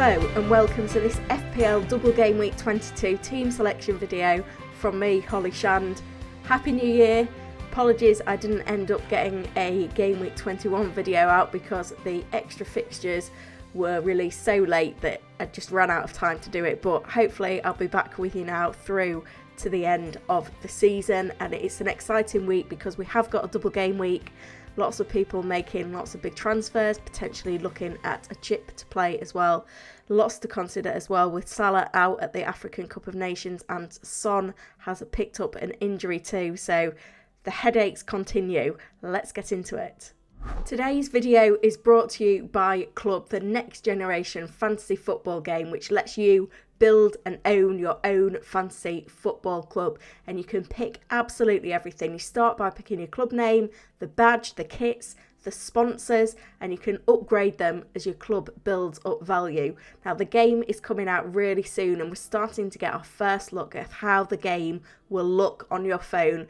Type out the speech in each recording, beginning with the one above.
Hello and welcome to this FPL Double Gameweek 22 team selection video from me, Holly Shand. Happy New Year! Apologies I didn't end up getting a Game Week 21 video out because the extra fixtures were released so late that I just ran out of time to do it, but hopefully I'll be back with you now through to the end of the season, and it's an exciting week because we have got a double game week. Lots of people making lots of big transfers, potentially looking at a chip to play as well. Lots to consider as well with Salah out at the African Cup of Nations and Son has picked up an injury too. So the headaches continue. Let's get into it. Today's video is brought to you by Club, the next generation fantasy football game which lets you build and own your own fantasy football club, and you can pick absolutely everything. You start by picking your club name, the badge, the kits, the sponsors, and you can upgrade them as your club builds up value. Now the game is coming out really soon and we're starting to get our first look at how the game will look on your phone.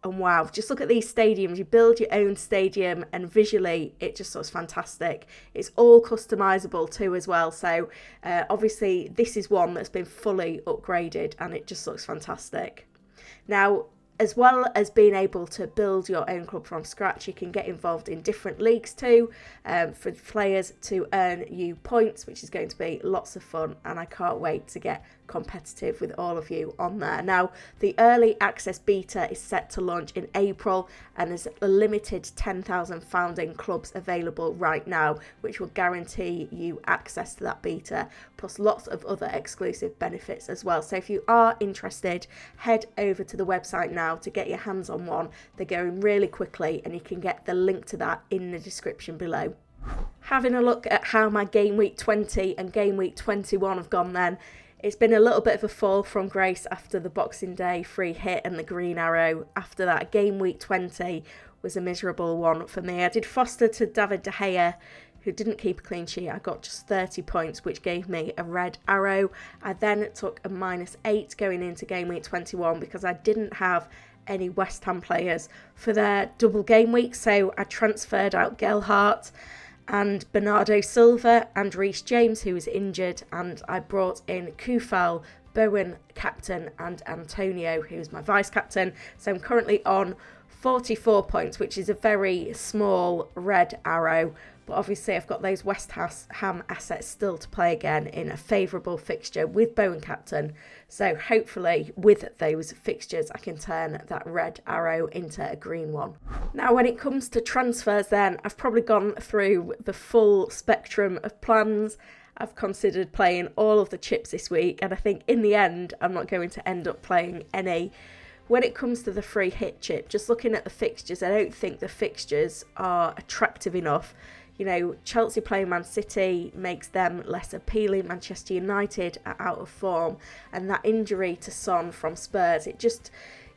And wow, just look at these stadiums. You build your own stadium and visually it just looks fantastic. It's all customizable too as well. So obviously this is one that's been fully upgraded and it just looks fantastic. Now, as well as being able to build your own club from scratch, you can get involved in different leagues too for players to earn you points, which is going to be lots of fun, and I can't wait to get competitive with all of you on there. Now, the early access beta is set to launch in April and there's a limited 10,000 founding clubs available right now, which will guarantee you access to that beta, plus lots of other exclusive benefits as well. So if you are interested, head over to the website now to get your hands on one. They're going really quickly and you can get the link to that in the description below. Having a look at how my Game Week 20 and Game Week 21 have gone then, it's been a little bit of a fall from grace after the Boxing Day free hit and the green arrow. After that, Game Week 20 was a miserable one for me. I did foster to David De Gea, who didn't keep a clean sheet. I got just 30 points, which gave me a red arrow. I then took a -8 going into Game Week 21 because I didn't have any West Ham players for their double game week. So I transferred out Gelhardt and Bernardo Silva and Reece James, who was injured, and I brought in Kufal, Bowen, captain, and Antonio, who's my vice captain. So I'm currently on 44 points, which is a very small red arrow, but obviously I've got those West Ham assets still to play again in a favourable fixture with Bowen captain. So hopefully with those fixtures I can turn that red arrow into a green one. Now when it comes to transfers then, I've probably gone through the full spectrum of plans. I've considered playing all of the chips this week, and I think in the end I'm not going to end up playing any. When it comes to the free hit chip, just looking at the fixtures, I don't think the fixtures are attractive enough. You know, Chelsea playing Man City makes them less appealing. Manchester United are out of form, and that injury to Son from Spurs, it just,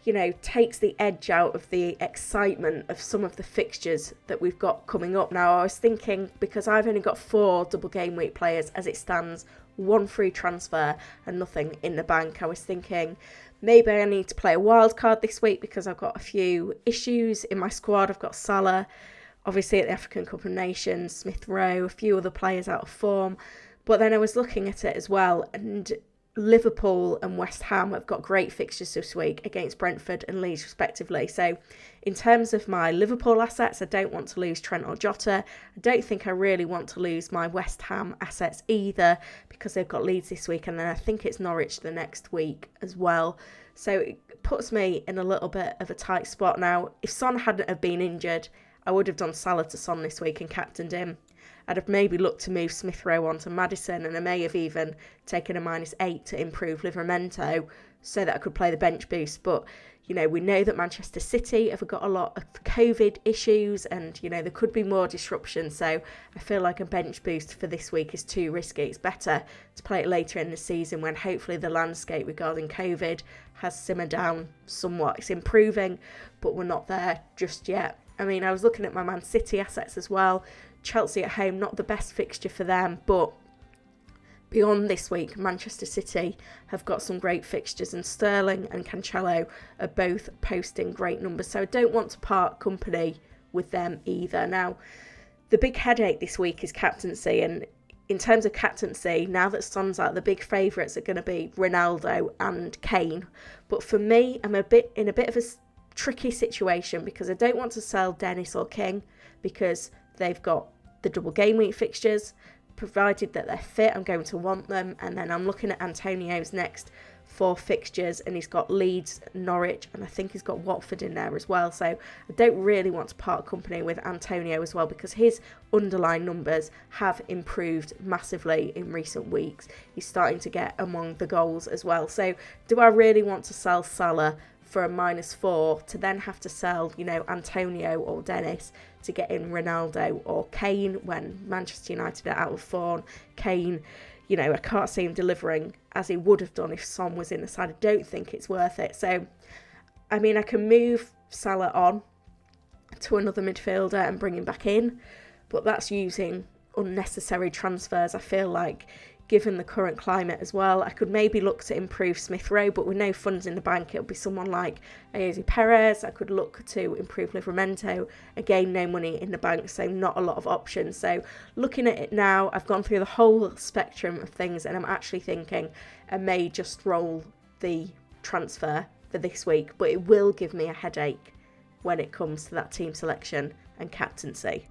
you know, takes the edge out of the excitement of some of the fixtures that we've got coming up. Now, I was thinking, because I've only got 4 double game week players as it stands, 1 free transfer and nothing in the bank, I was thinking maybe I need to play a wild card this week because I've got a few issues in my squad. I've got Salah, obviously at the African Cup of Nations, Smith Rowe, a few other players out of form. But then I was looking at it as well, and Liverpool and West Ham have got great fixtures this week against Brentford and Leeds respectively. So in terms of my Liverpool assets, I don't want to lose Trent or Jota. I don't think I really want to lose my West Ham assets either because they've got Leeds this week, and then I think it's Norwich the next week as well. So it puts me in a little bit of a tight spot now. If Son hadn't have been injured, I would have done Salah to Son this week and captained him. I'd have maybe looked to move Smith Rowe on to Maddison, and I may have even taken a -8 to improve Livramento so that I could play the bench boost. But, you know, we know that Manchester City have got a lot of COVID issues and, you know, there could be more disruption. So I feel like a bench boost for this week is too risky. It's better to play it later in the season when hopefully the landscape regarding COVID has simmered down somewhat. It's improving, but we're not there just yet. I mean, I was looking at my Man City assets as well. Chelsea at home, not the best fixture for them, but beyond this week, Manchester City have got some great fixtures, and Sterling and Cancelo are both posting great numbers. So I don't want to part company with them either. Now, the big headache this week is captaincy, and in terms of captaincy, now that Son's out, the big favourites are going to be Ronaldo and Kane. But for me, I'm in a bit of a tricky situation because I don't want to sell Dennis or King because they've got the double game week fixtures. Provided that they're fit, I'm going to want them. And then I'm looking at Antonio's next 4 fixtures, and he's got Leeds, Norwich, and I think he's got Watford in there as well. So I don't really want to part company with Antonio as well because his underlying numbers have improved massively in recent weeks. He's starting to get among the goals as well. So do I really want to sell Salah for a -4 to then have to sell, Antonio or Dennis to get in Ronaldo or Kane when Manchester United are out of form? Kane, I can't see him delivering as he would have done if Son was in the side. I don't think it's worth it. So, I can move Salah on to another midfielder and bring him back in, but that's using unnecessary transfers. I feel like, given the current climate as well, I could maybe look to improve Smith Rowe, but with no funds in the bank, it'll be someone like Ayoze Perez. I could look to improve Livramento. Again, no money in the bank, so not a lot of options. So looking at it now, I've gone through the whole spectrum of things, and I'm actually thinking I may just roll the transfer for this week, but it will give me a headache when it comes to that team selection and captaincy.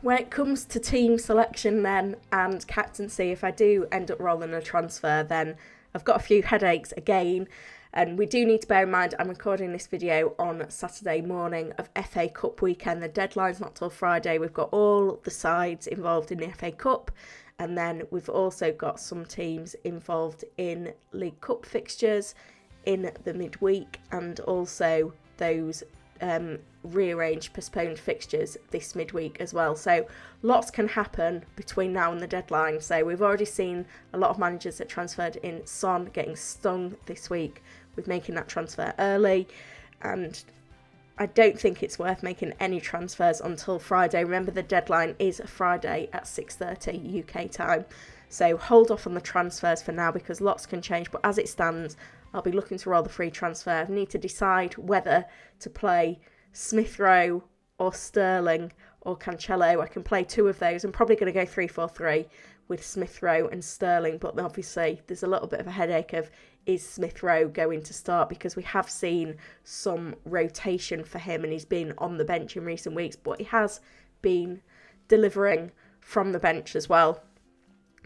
When it comes to team selection then and captaincy, if I do end up rolling a transfer, then I've got a few headaches again. And we do need to bear in mind I'm recording this video on Saturday morning of FA Cup weekend. The deadline's not till Friday. We've got all the sides involved in the FA Cup. And then we've also got some teams involved in League Cup fixtures in the midweek, and also those rearranged, postponed fixtures this midweek as well. So lots can happen between now and the deadline. So we've already seen a lot of managers that transferred in Son getting stung this week with making that transfer early, and I don't think it's worth making any transfers until Friday. Remember, the deadline is Friday at 6:30 UK time. So hold off on the transfers for now because lots can change. But as it stands, I'll be looking to roll the free transfer. I need to decide whether to play Smith Rowe or Sterling or Cancelo. I can play 2 of those. I'm probably going to go 3-4-3 with Smith Rowe and Sterling. But obviously, there's a little bit of a headache of, is Smith Rowe going to start? Because we have seen some rotation for him and he's been on the bench in recent weeks. But he has been delivering from the bench as well.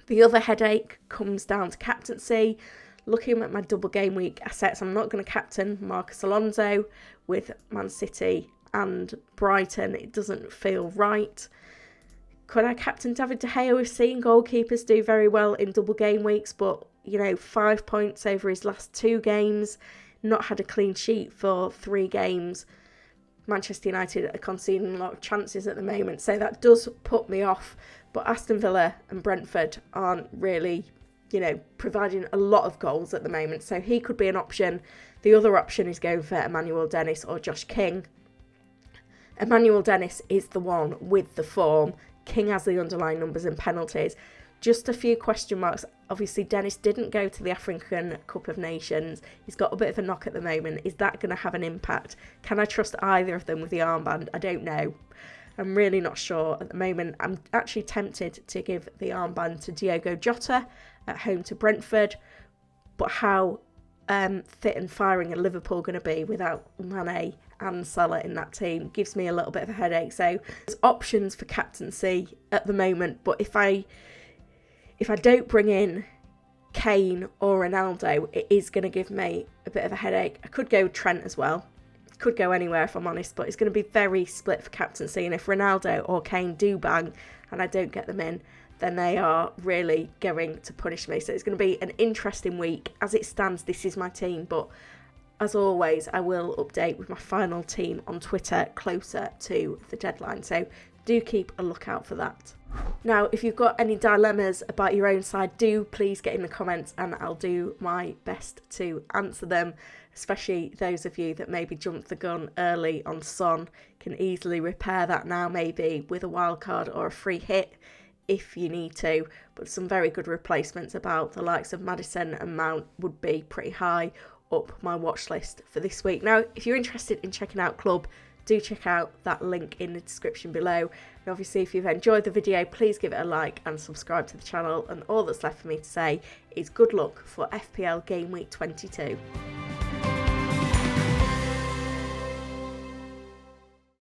The other headache comes down to captaincy. Looking at my double game week assets, I'm not going to captain Marcus Alonso with Man City and Brighton. It doesn't feel right. Could I captain David De Gea? We've seen goalkeepers do very well in double game weeks, but 5 points over his last 2 games, not had a clean sheet for 3 games. Manchester United are conceding a lot of chances at the moment, so that does put me off. But Aston Villa and Brentford aren't really, providing a lot of goals at the moment, so he could be an option. The other option is going for Emmanuel Dennis or Josh King. Emmanuel Dennis is the one with the form. King has the underlying numbers and penalties. Just a few question marks. Obviously, Dennis didn't go to the African Cup of Nations. He's got a bit of a knock at the moment. Is that going to have an impact? Can I trust either of them with the armband? I don't know. I'm really not sure at the moment. I'm actually tempted to give the armband to Diogo Jota at home to Brentford. But how fit and firing are Liverpool going to be without Mane and Salah in that team gives me a little bit of a headache. So there's options for captaincy at the moment. But if I don't bring in Kane or Ronaldo, it is going to give me a bit of a headache. I could go Trent as well. Could go anywhere if I'm honest, but it's going to be very split for captaincy. And if Ronaldo or Kane do bang and I don't get them in, then they are really going to punish me. So it's going to be an interesting week. As it stands, this is my team, but as always, I will update with my final team on Twitter closer to the deadline. So do keep a lookout for that. Now, if you've got any dilemmas about your own side, do please get in the comments and I'll do my best to answer them, especially those of you that maybe jumped the gun early on Son. Can easily repair that now, maybe with a wild card or a free hit if you need to, but some very good replacements about the likes of Maddison and Mount would be pretty high up my watch list for this week. Now, if you're interested in checking out Club do check out that link in the description below. And obviously, if you've enjoyed the video, please give it a like and subscribe to the channel. And all that's left for me to say is good luck for FPL Game Week 22.